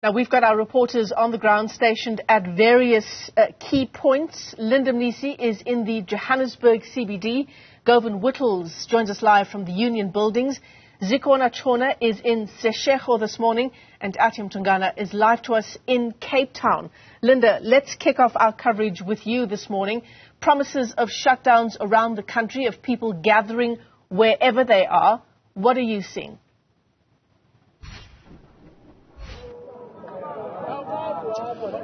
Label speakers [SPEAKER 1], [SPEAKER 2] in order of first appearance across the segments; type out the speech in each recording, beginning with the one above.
[SPEAKER 1] Now, we've got our reporters on the ground stationed at various key points. Linda Mnisi is in the Johannesburg CBD. Govan Whittles joins us live from the Union Buildings. Zikona Chona is in Seshego this morning, and Atim Tungana is live to us in Cape Town. Linda, let's kick off our coverage with you this morning. Promises of shutdowns around the country, of people gathering wherever they are. What are you seeing?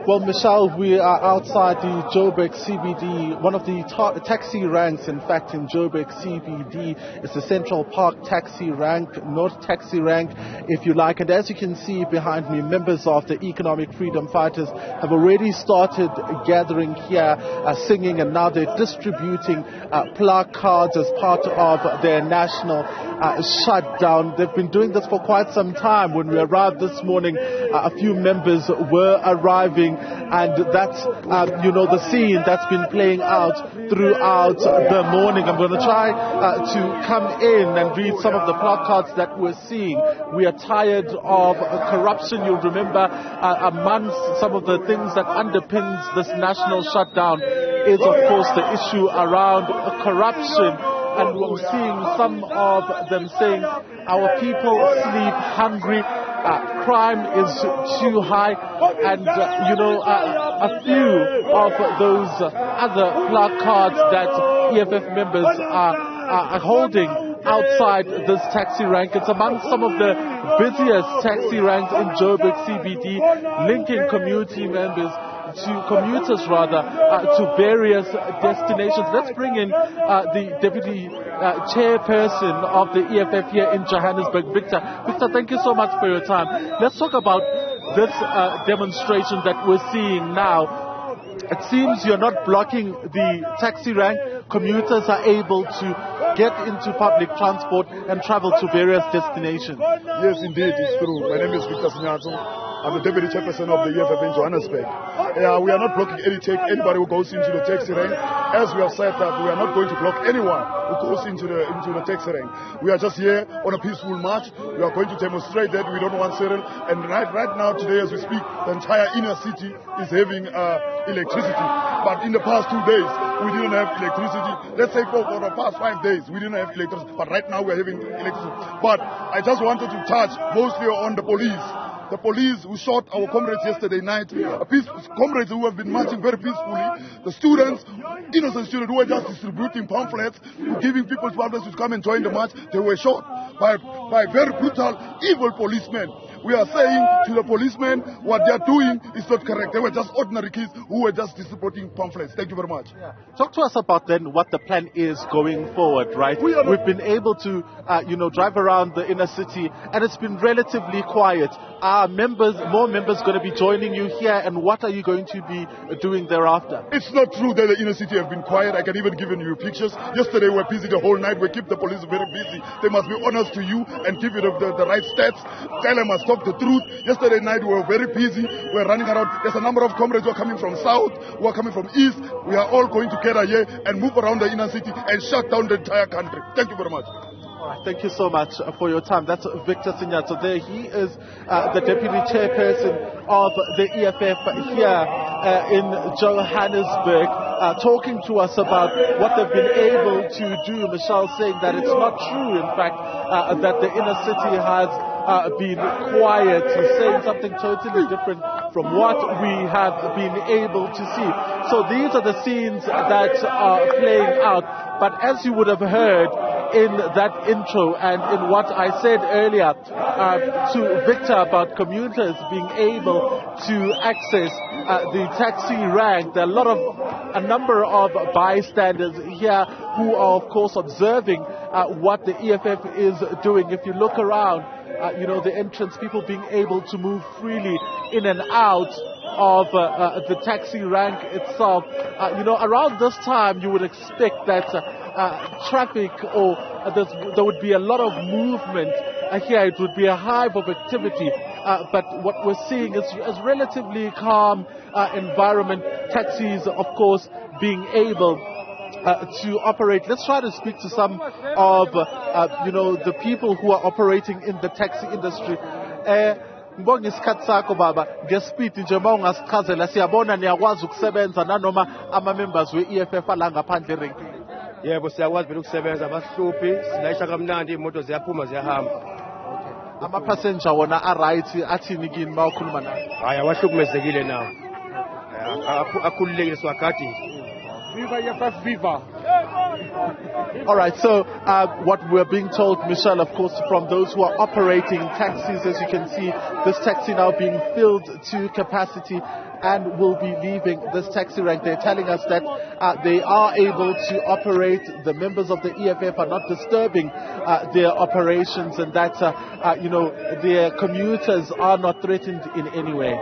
[SPEAKER 2] Well, Michelle, we are outside the Joburg CBD, one of the taxi ranks, in fact, in Joburg CBD. It's the Central Park taxi rank, North taxi rank, if you like. And as you can see behind me, members of the Economic Freedom Fighters have already started gathering here, singing, and now they're distributing placards as part of their national shutdown. They've been doing this for quite some time. When we arrived this morning, a few members were arriving, and that's, the scene that's been playing out throughout the morning. I'm going to try to come in and read some of the placards that we're seeing. We are tired of corruption. You'll remember amongst some of the things that underpins this national shutdown is, of course, the issue around corruption. And we're seeing some of them saying, our people sleep hungry, crime is too high, and, a few of those other placards that EFF members are holding outside this taxi rank. It's among some of the busiest taxi ranks in Joburg CBD, linking commuters to various destinations. Let's bring in the deputy chairperson of the EFF here in Johannesburg, Victor. Victor, thank you so much for your time. Let's talk about this demonstration that we're seeing now. It seems you're not blocking the taxi rank. Commuters are able to get into public transport and travel to various destinations.
[SPEAKER 3] Yes, indeed, it's true. My name is Victor Sinyato. I'm the deputy chairperson of the EFF in Johannesburg. We are not blocking anybody who goes into the taxi rank. As we have said that we are not going to block anyone who goes into the taxi rank. We are just here on a peaceful march. We are going to demonstrate that we don't want Cyril. And right now, today as we speak, the entire inner city is having electricity. But in the past 2 days, we didn't have electricity. Let's say for the past 5 days, we didn't have electricity. But right now, we're having electricity. But I just wanted to touch mostly on the police. The police who shot our comrades yesterday night, comrades who have been marching very peacefully, the students, innocent students who were just distributing pamphlets, giving people pamphlets to come and join the march, they were shot by very brutal, evil policemen. We are saying to the policemen, what they are doing is not correct. They were just ordinary kids who were just distributing pamphlets. Thank you very much.
[SPEAKER 2] Yeah. Talk to us about then what the plan is going forward, right? We've been able to, drive around the inner city, and it's been relatively quiet. Are more members going to be joining you here, and what are you going to be doing thereafter?
[SPEAKER 3] It's not true that the inner city have been quiet. I can even give you pictures. Yesterday we were busy the whole night. We keep the police very busy. They must be honest to you and give you the right stats. Tell them must talk the truth. Yesterday night we were very busy. We were running around. There's a number of comrades who are coming from south, who are coming from east. We are all going together here and move around the inner city and shut down the entire country. Thank you very much.
[SPEAKER 2] Thank you so much for your time. That's Victor Sinyato there. He is the deputy chairperson of the EFF here in Johannesburg, talking to us about what they've been able to do. Michelle saying that it's not true, in fact, that the inner city has been quiet. He's saying something totally different from what we have been able to see. So these are the scenes that are playing out. But as you would have heard in that intro and in what I said earlier to Victor about commuters being able to access the taxi rank, there are a number of bystanders here who are, of course, observing what the EFF is doing. If you look around, the entrance, people being able to move freely in and out of the taxi rank itself. Around this time, you would expect that traffic or there would be a lot of movement here. It would be a hive of activity. But what we're seeing is relatively calm environment. Taxis, of course, being able to operate. Let's try to speak to some of the people who are operating in the taxi industry. ngibonga isikhathi sakho baba ngespeed nje mawungasichazela siyabona niyakwazi ukusebenza nanoma ama-members we-EFF ala ngaphandle erenkini.
[SPEAKER 4] Yebo siyakwazi phela ukusebenza abasihluphi silayisha kamnandi imoto ziyaphuma ziyahamba.
[SPEAKER 2] Ama-passenger wona a-right athini kini mawukhuluma naye?
[SPEAKER 4] Hayi awahlukumezekile nawo. Akhululekile siwagadile.
[SPEAKER 2] Viva EFF, viva! All right, so what we're being told, Michelle, of course, from those who are operating taxis, as you can see, this taxi now being filled to capacity and will be leaving this taxi rank. They're telling us that they are able to operate. The members of the EFF are not disturbing their operations, and that, their commuters are not threatened in any way.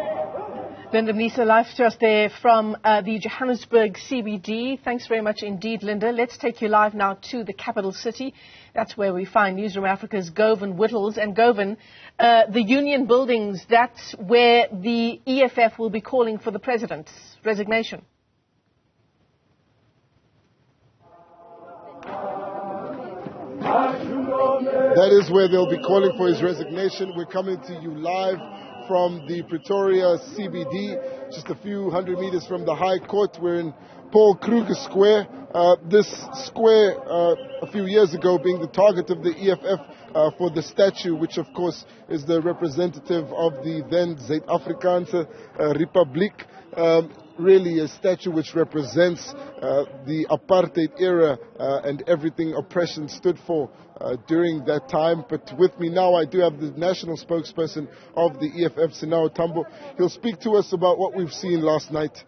[SPEAKER 1] Linda Mnisa, live to us there from the Johannesburg CBD. Thanks very much indeed, Linda. Let's take you live now to the capital city. That's where we find Newsroom Africa's Govan Whittles. And Govan, the Union Buildings, that's where the EFF will be calling for the President's resignation.
[SPEAKER 5] That is where they'll be calling for his resignation. We're coming to you live from the Pretoria CBD, just a few hundred meters from the High Court. We're in Paul Kruger Square. This square, a few years ago, being the target of the EFF for the statue, which of course is the representative of the then Zuid-Afrikaanse Republiek. Really a statue which represents the apartheid era and everything oppression stood for during that time. But with me now I do have the national spokesperson of the EFF, Sinao Tambo. He'll speak to us about what we've seen last night,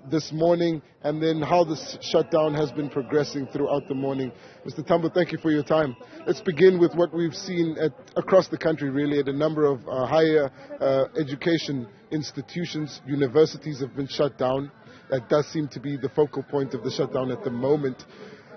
[SPEAKER 5] this morning, and then how this shutdown has been progressing throughout the morning. Mr. Tambo, thank you for your time. Let's begin with what we've seen across the country, really, at a number of higher education institutions. Universities have been shut down. That does seem to be the focal point of the shutdown at the moment.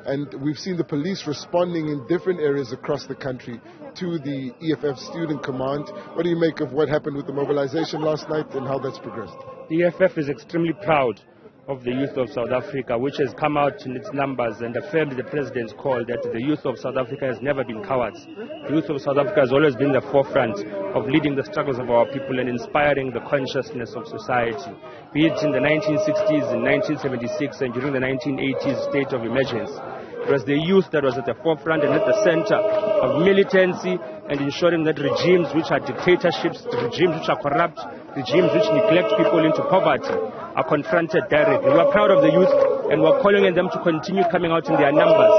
[SPEAKER 5] And we've seen the police responding in different areas across the country to the EFF Student Command. What do you make of what happened with the mobilization last night and how that's progressed?
[SPEAKER 4] The EFF is extremely proud of the youth of South Africa, which has come out in its numbers and affirmed the President's call that the youth of South Africa has never been cowards. The youth of South Africa has always been the forefront of leading the struggles of our people and inspiring the consciousness of society, be it in the 1960s, in 1976, and during the 1980s state of emergency. It was the youth that was at the forefront and at the center of militancy and ensuring that regimes which are dictatorships, regimes which are corrupt, regimes which neglect people into poverty are confronted directly. We are proud of the youth and we are calling on them to continue coming out in their numbers.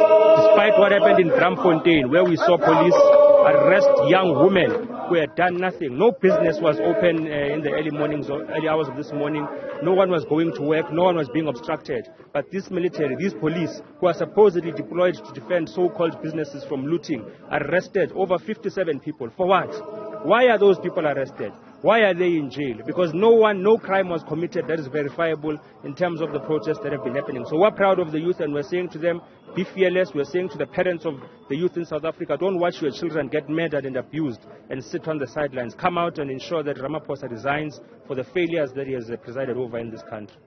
[SPEAKER 4] Despite what happened in Braamfontein, where we saw police arrest young women who had done nothing. No business was open in the early mornings or early hours of this morning. No one was going to work. No one was being obstructed. But this military, these police, who are supposedly deployed to defend so-called businesses from looting, arrested over 57 people. For what? Why are those people arrested? Why are they in jail? Because no crime was committed that is verifiable in terms of the protests that have been happening. So we're proud of the youth and we're saying to them, be fearless. We're saying to the parents of the youth in South Africa, don't watch your children get murdered and abused and sit on the sidelines. Come out and ensure that Ramaphosa resigns for the failures that he has presided over in this country.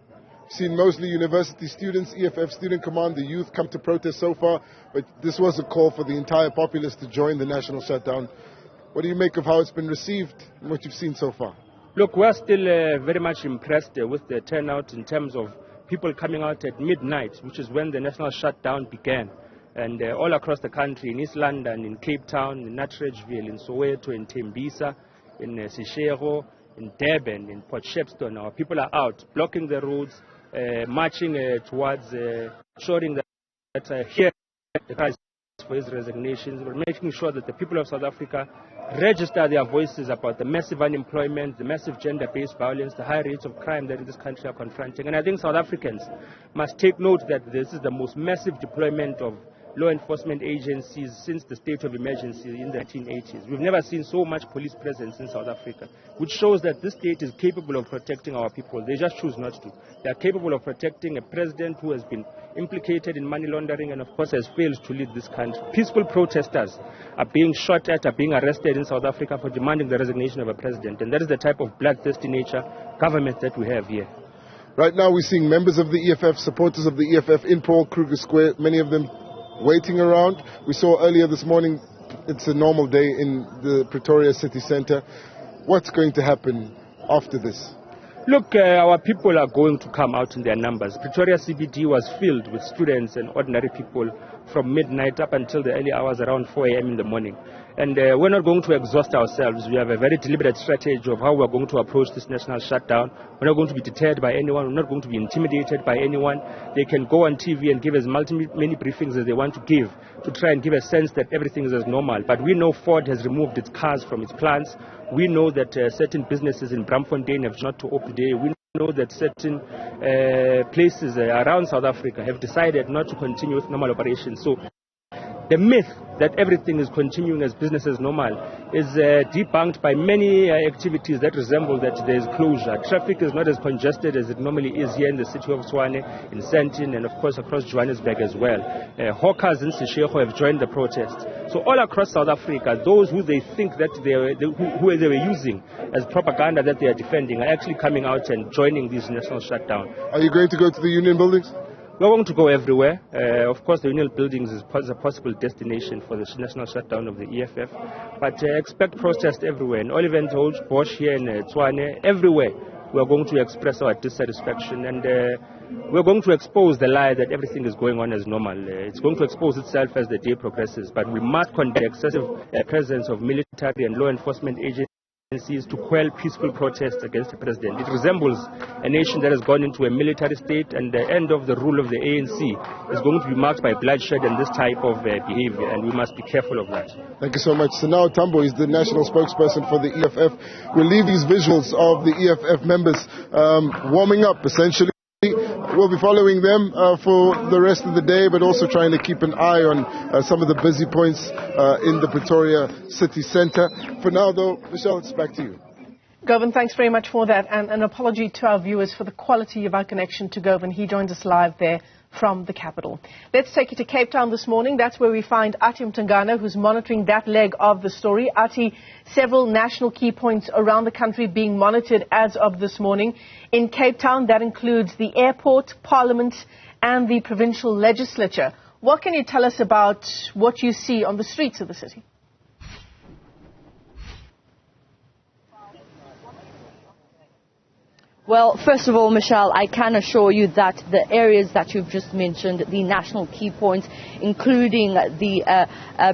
[SPEAKER 5] Seen mostly university students, EFF Student Command, the youth come to protest so far, but this was a call for the entire populace to join the national shutdown. What do you make of how it's been received and what you've seen so far?
[SPEAKER 4] Look, we're still very much impressed with the turnout in terms of people coming out at midnight, which is when the national shutdown began. And all across the country, in East London, in Cape Town, in Natteridgeville, in Soweto, in Tembisa, in Seshego, in Durban, in Port Shepstone, our people are out, blocking the roads, marching towards ensuring that here the crisis for his resignation. We're making sure that the people of South Africa register their voices about the massive unemployment, the massive gender-based violence, the high rates of crime that in this country are confronting. And I think South Africans must take note that this is the most massive deployment of law enforcement agencies since the state of emergency in the 1980s. We've never seen so much police presence in South Africa, which shows that this state is capable of protecting our people. They just choose not to. They are capable of protecting a president who has been implicated in money laundering and, of course, has failed to lead this country. Peaceful protesters are being shot at, are being arrested in South Africa for demanding the resignation of a president. And that is the type of bloodthirsty nature government that we have here.
[SPEAKER 5] Right now we're seeing members of the EFF, supporters of the EFF in Paul Kruger Square, many of them waiting around. We saw earlier this morning, it's a normal day in the Pretoria city centre. what's going to happen after this?
[SPEAKER 4] Look, our people are going to come out in their numbers. Pretoria CBD was filled with students and ordinary people from midnight up until the early hours around 4 a.m. in the morning. And we're not going to exhaust ourselves. We have a very deliberate strategy of how we're going to approach this national shutdown. We're not going to be deterred by anyone. We're not going to be intimidated by anyone. They can go on TV and give as many briefings as they want to give to try and give a sense that everything is as normal. But we know Ford has removed its cars from its plants. We know that certain businesses in Bramfontein have not to open today. We know that certain places around South Africa have decided not to continue with normal operations. So the myth that everything is continuing as business as normal is debunked by many activities that resemble that there is closure. Traffic is not as congested as it normally is here in the city of Tshwane, in Sandton, and of course across Johannesburg as well. Hawkers in Seshego have joined the protest. So all across South Africa, those who they think that who they were using as propaganda that they are defending are actually coming out and joining this national shutdown.
[SPEAKER 5] Are you going to go to the union buildings?
[SPEAKER 4] We're going to go everywhere. Of course, the Union Buildings is a possible destination for the national shutdown of the EFF. But expect protest everywhere. In Oliphant Bosch here in Tshwane, everywhere we're going to express our dissatisfaction. And we're going to expose the lie that everything is going on as normal. It's going to expose itself as the day progresses. But we must condemn the excessive presence of military and law enforcement agencies to quell peaceful protests against the president. It resembles a nation that has gone into a military state, and the end of the rule of the ANC is going to be marked by bloodshed and this type of behavior, and we must be careful of that.
[SPEAKER 5] Thank you so much. So now Tambo is the national spokesperson for the EFF. We'll leave these visuals of the EFF members warming up, essentially. We'll be following them for the rest of the day, but also trying to keep an eye on some of the busy points in the Pretoria city centre. For now, though, Michelle, it's back to you.
[SPEAKER 1] Govan, thanks very much for that. And an apology to our viewers for the quality of our connection to Govan. He joins us live there from the capital. Let's take you to Cape Town this morning. That's where we find Ati Mtungana, who's monitoring that leg of the story. Ati, several national key points around the country being monitored as of this morning. In Cape Town, that includes the airport, Parliament, and the provincial legislature. What can you tell us about what you see on the streets of the city?
[SPEAKER 6] Well, first of all, Michelle, I can assure you that the areas that you've just mentioned, the national key points, including the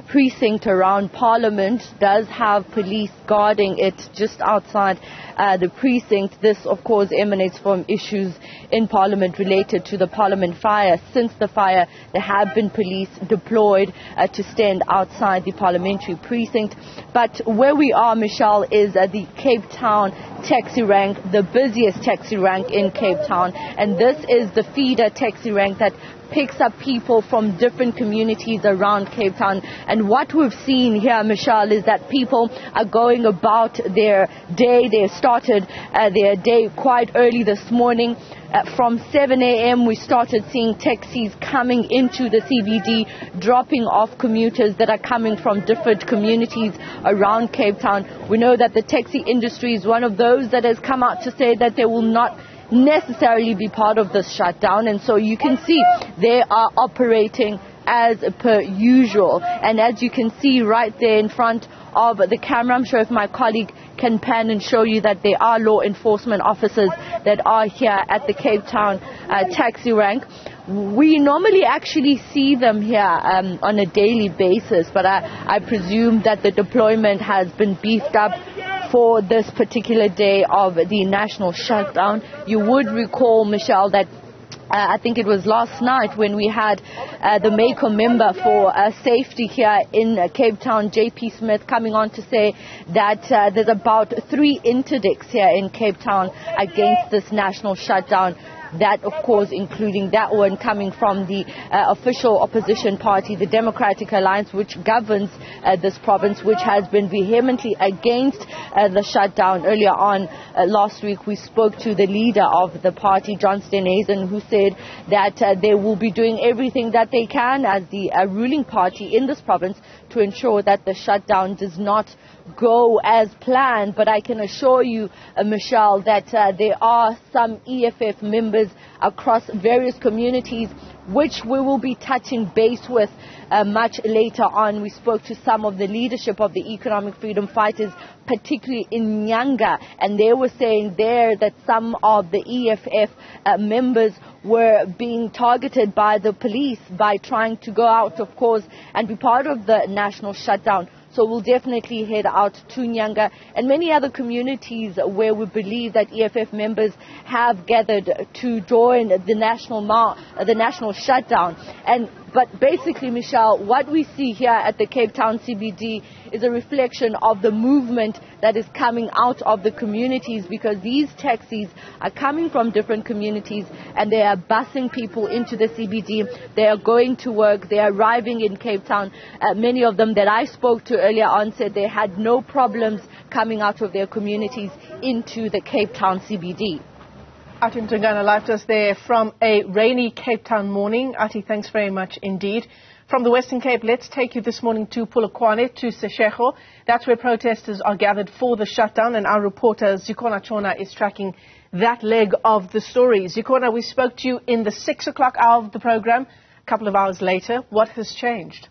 [SPEAKER 6] precinct around Parliament, does have police guarding it just outside the precinct. This, of course, emanates from issues in Parliament related to the Parliament fire. Since the fire, there have been police deployed to stand outside the parliamentary precinct. But where we are, Michelle, is the Cape Town taxi rank, the busiest taxi rank in Cape Town, and this is the feeder taxi rank that picks up people from different communities around Cape Town. And what we've seen here, Michelle, is that people are going about their day. They started their day quite early this morning. From 7 a.m. we started seeing taxis coming into the CBD, dropping off commuters that are coming from different communities around Cape Town. We know that the taxi industry is one of those that has come out to say that they will not necessarily be part of this shutdown, and so you can see they are operating as per usual. And as you can see right there in front of the camera, I'm sure if my colleague can pan and show you that there are law enforcement officers that are here at the Cape Town taxi rank. We normally actually see them here on a daily basis, but I presume that the deployment has been beefed up for this particular day of the national shutdown. You would recall, Michelle, that I think it was last night when we had the MACO member for safety here in Cape Town, JP Smith, coming on to say that there's about 3 interdicts here in Cape Town against this national shutdown. That, of course, including that one coming from the official opposition party, the Democratic Alliance, which governs this province, which has been vehemently against the shutdown. Earlier on last week, we spoke to the leader of the party, John Steenhuisen, who said that they will be doing everything that they can as the ruling party in this province to ensure that the shutdown does not go as planned. But I can assure you, Michelle, that there are some EFF members across various communities, which we will be touching base with much later on. We spoke to some of the leadership of the economic freedom fighters, particularly in Nyanga, and they were saying there that some of the EFF members were being targeted by the police by trying to go out, of course, and be part of the national shutdown. So we'll definitely head out to Nyanga and many other communities where we believe that EFF members have gathered to join the national shutdown. But basically, Michelle, what we see here at the Cape Town CBD is a reflection of the movement that is coming out of the communities, because these taxis are coming from different communities and they are busing people into the CBD. They are going to work. They are arriving in Cape Town. Many of them that I spoke to earlier on said they had no problems coming out of their communities into the Cape Town CBD.
[SPEAKER 1] Ati Mtungana live to us there from a rainy Cape Town morning. Ati, thanks very much indeed. From the Western Cape, let's take you this morning to POLOKWANE, to Seshego. That's where protesters are gathered for the shutdown, and our reporter Zikona Chona is tracking that leg of the story. Zikona, we spoke to you in the 6 o'clock hour of the program. A couple of hours later, what has changed?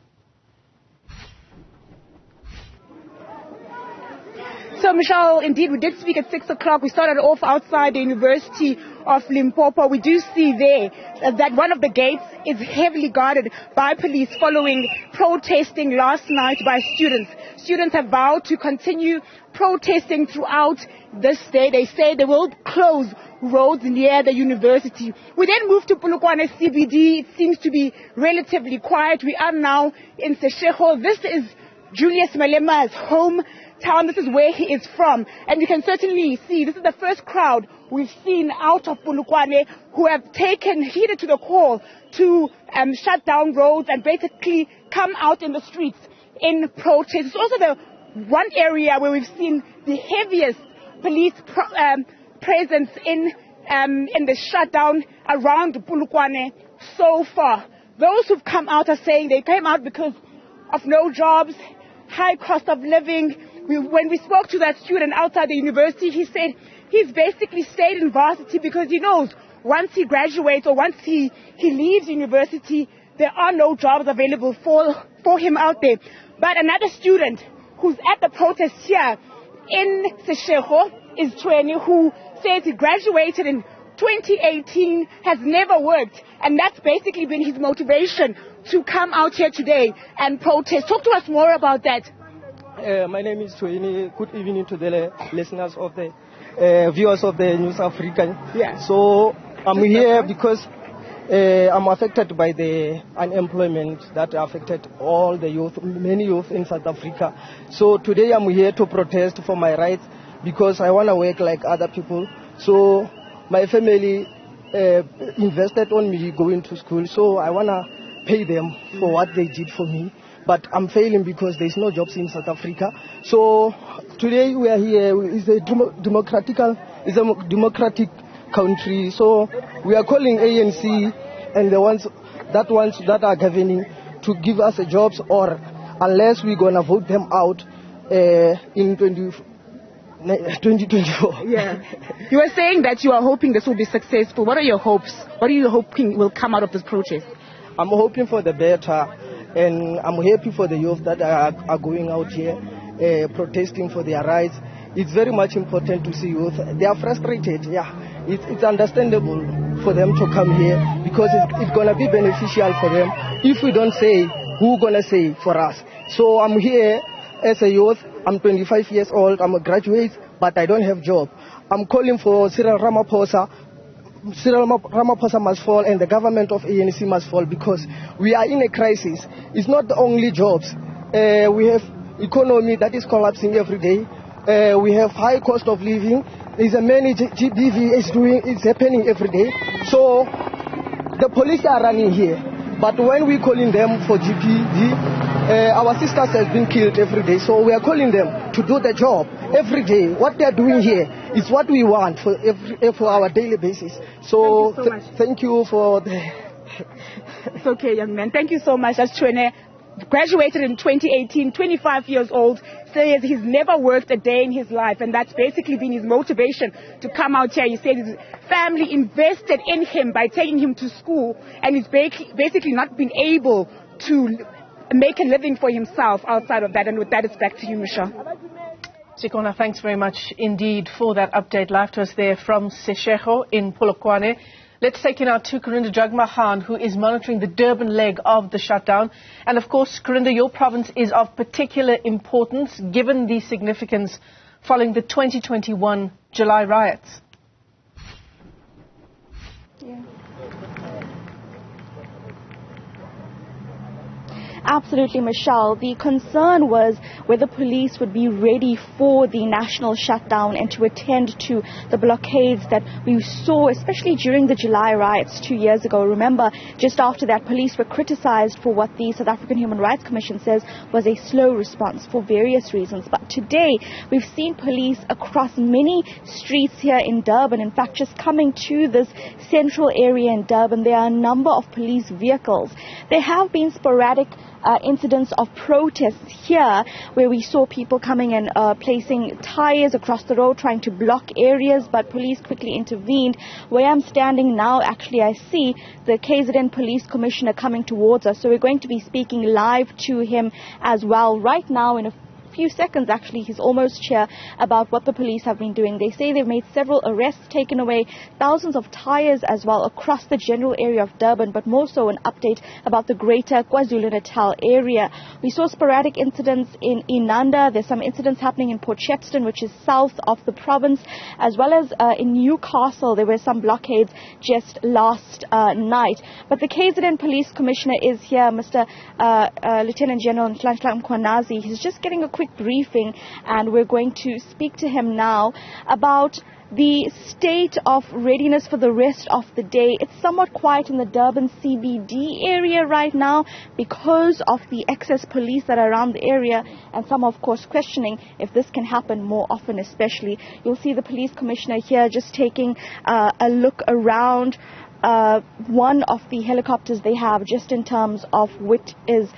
[SPEAKER 7] So, Michelle, indeed, we did speak at 6 o'clock. We started off outside the University of Limpopo. We do see there that one of the gates is heavily guarded by police following protesting last night by students. Students have vowed to continue protesting throughout this day. They say they will close roads near the university. We then move to POLOKWANE CBD. It seems to be relatively quiet. We are now in Seshego. This is Julius Malema's hometown. This is where he is from. And you can certainly see this is the first crowd we've seen out of POLOKWANE who have taken heeded to the call to shut down roads and basically come out in the streets in protest. It's also the one area where we've seen the heaviest police presence in the shutdown around POLOKWANE so far. Those who've come out are saying they came out because of no jobs, high cost of living. When we spoke to that student outside the university, he said he's basically stayed in varsity because he knows once he graduates or once he leaves university, there are no jobs available for him out there. But another student who's at the protest here in Seshego is Tweni, who says he graduated in 2018, has never worked, and that's basically been his motivation to come out here today and protest. Talk to us more about that.
[SPEAKER 8] My name is Tweni. Good evening to the listeners of the viewers of the News African.
[SPEAKER 7] Yeah.
[SPEAKER 8] So I'm here because I'm affected by the unemployment that affected all the youth, many youth in South Africa. So today I'm here to protest for my rights because I want to work like other people. So my family invested on me going to school, so I want to pay them for what they did for me. But I'm failing because there's no jobs in South Africa. So today we are here. It's a democratic country. So we are calling ANC and the ones that are governing to give us jobs, or unless we're gonna vote them out in 2024.
[SPEAKER 7] Yeah. You were saying that you are hoping this will be successful. What are your hopes? What are you hoping will come out of this protest?
[SPEAKER 8] I'm hoping for the better, and I'm happy for the youth that are going out here protesting for their rights. It's very much important to see youth. They are frustrated. Yeah, it's understandable for them to come here because it's going to be beneficial for them. If we don't say, who's going to say for us? So I'm here as a youth. I'm 25 years old. I'm a graduate, but I don't have job. I'm calling for Cyril Ramaphosa. Cyril Ramaphosa must fall and the government of ANC must fall because we are in a crisis. It's not the only jobs. We have economy that is collapsing every day. We have high cost of living. There's a many GBV it's happening every day. So the police are running here. But when we calling them for GPD, our sisters has been killed every day. So we are calling them to do the job every day. What they are doing here is what we want for our daily basis. So thank you for the...
[SPEAKER 7] It's okay, young man. Thank you so much. That's Tweni. Graduated in 2018, 25 years old, says he's never worked a day in his life, and that's basically been his motivation to come out here. He said his family invested in him by taking him to school, and he's basically not been able to make a living for himself outside of that. And with that, it's back to you, Michelle.
[SPEAKER 1] Sikona, thanks very much indeed for that update. Live to us there from Seshego in Polokwane. Let's take you now to Corinda Jagmahan, who is monitoring the Durban leg of the shutdown. And of course, Corinda, your province is of particular importance given the significance following the 2021 July riots.
[SPEAKER 9] Yeah. Absolutely, Michelle. The concern was whether police would be ready for the national shutdown and to attend to the blockades that we saw, especially during the July riots 2 years ago. Remember, just after that, police were criticized for what the South African Human Rights Commission says was a slow response for various reasons. But today, we've seen police across many streets here in Durban. In fact, just coming to this central area in Durban, there are a number of police vehicles. There have been sporadic incidents of protests here where we saw people coming and placing tires across the road trying to block areas, but police quickly intervened. Where I'm standing now, actually, I see the KZN Police Commissioner coming towards us, so we're going to be speaking live to him as well right now in a few seconds. Actually, he's almost here about what the police have been doing. They say they've made several arrests, taken away thousands of tires as well across the general area of Durban, but more so an update about the greater KwaZulu-Natal area. We saw sporadic incidents in Inanda. There's some incidents happening in Port Shepstone, which is south of the province, as well as in Newcastle. There were some blockades just last night. But the KZN Police Commissioner is here, Mr. Lieutenant General Nhlanhla Mkhwanazi. He's just getting a quick briefing, and we're going to speak to him now about the state of readiness for the rest of the day. It's somewhat quiet in the Durban CBD area right now because of the excess police that are around the area, and some, of course, questioning if this can happen more often, especially. You'll see the police commissioner here just taking a look around one of the helicopters they have, just in terms of which is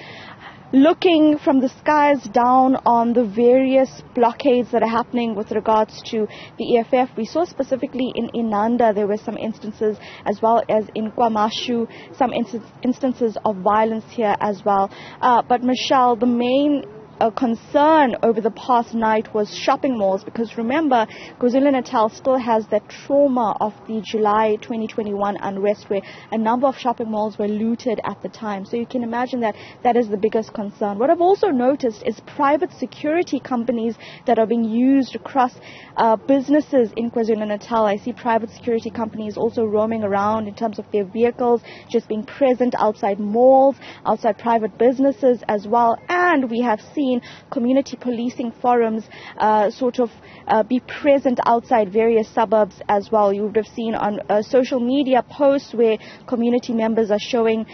[SPEAKER 9] looking from the skies down on the various blockades that are happening with regards to the EFF. We saw specifically in Inanda there were some instances, as well as in KwaMashu, some instances of violence here as well. But Michelle, the main concern over the past night was shopping malls, because remember, KwaZulu-Natal still has that trauma of the July 2021 unrest where a number of shopping malls were looted at the time. So you can imagine that that is the biggest concern. What I've also noticed is private security companies that are being used across businesses in KwaZulu-Natal. I see private security companies also roaming around in terms of their vehicles, just being present outside malls, outside private businesses as well. And we have seen community policing forums be present outside various suburbs as well. You would have seen on social media posts where community members are showing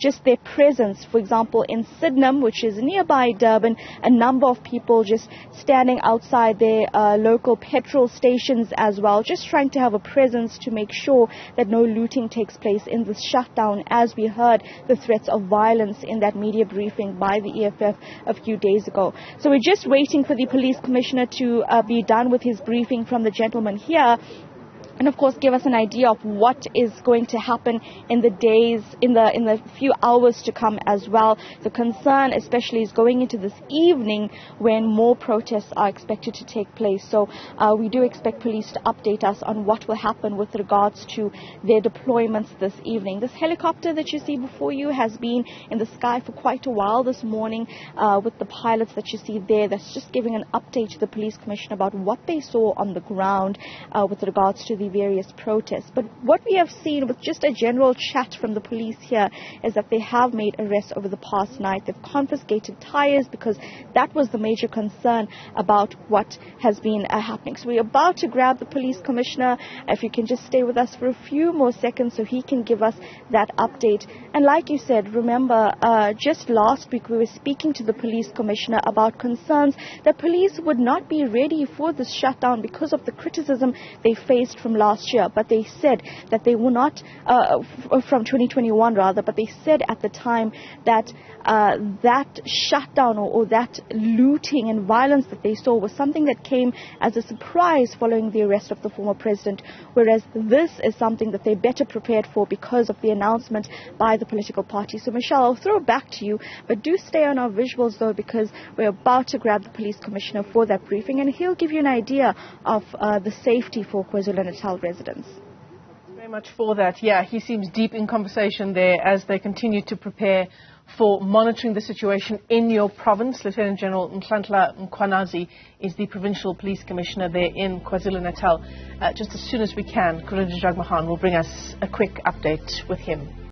[SPEAKER 9] just their presence. For example, in Sydenham, which is nearby Durban, a number of people just standing outside their local petrol stations as well, just trying to have a presence to make sure that no looting takes place in this shutdown, as we heard the threats of violence in that media briefing by the EFF a few days ago. So we're just waiting for the police commissioner to be done with his briefing from the gentleman here, and of course give us an idea of what is going to happen in the days, in the few hours to come as well. The concern especially is going into this evening when more protests are expected to take place. So we do expect police to update us on what will happen with regards to their deployments this evening. This helicopter that you see before you has been in the sky for quite a while this morning with the pilots that you see there. That's just giving an update to the police commissioner about what they saw on the ground with regards to the various protests. But what we have seen with just a general chat from the police here is that they have made arrests over the past night. They've confiscated tires because that was the major concern about what has been happening. So we're about to grab the police commissioner. If you can just stay with us for a few more seconds so he can give us that update. And like you said, remember, just last week we were speaking to the police commissioner about concerns that police would not be ready for this shutdown because of the criticism they faced from from last year, but they said that they were not, from 2021 rather, but they said at the time that that shutdown or that looting and violence that they saw was something that came as a surprise following the arrest of the former president, whereas this is something that they're better prepared for because of the announcement by the political party. So, Michelle, I'll throw it back to you, but do stay on our visuals, though, because we're about to grab the police commissioner for that briefing, and he'll give you an idea of the safety for KwaZulu-Natal residents.
[SPEAKER 1] Very much for that. Yeah, he seems deep in conversation there as they continue to prepare for monitoring the situation in your province. Lieutenant General Nhlanhla Mkhwanazi is the Provincial Police Commissioner there in KwaZulu-Natal. Just as soon as we can, Kulunda Jagmohan will bring us a quick update with him.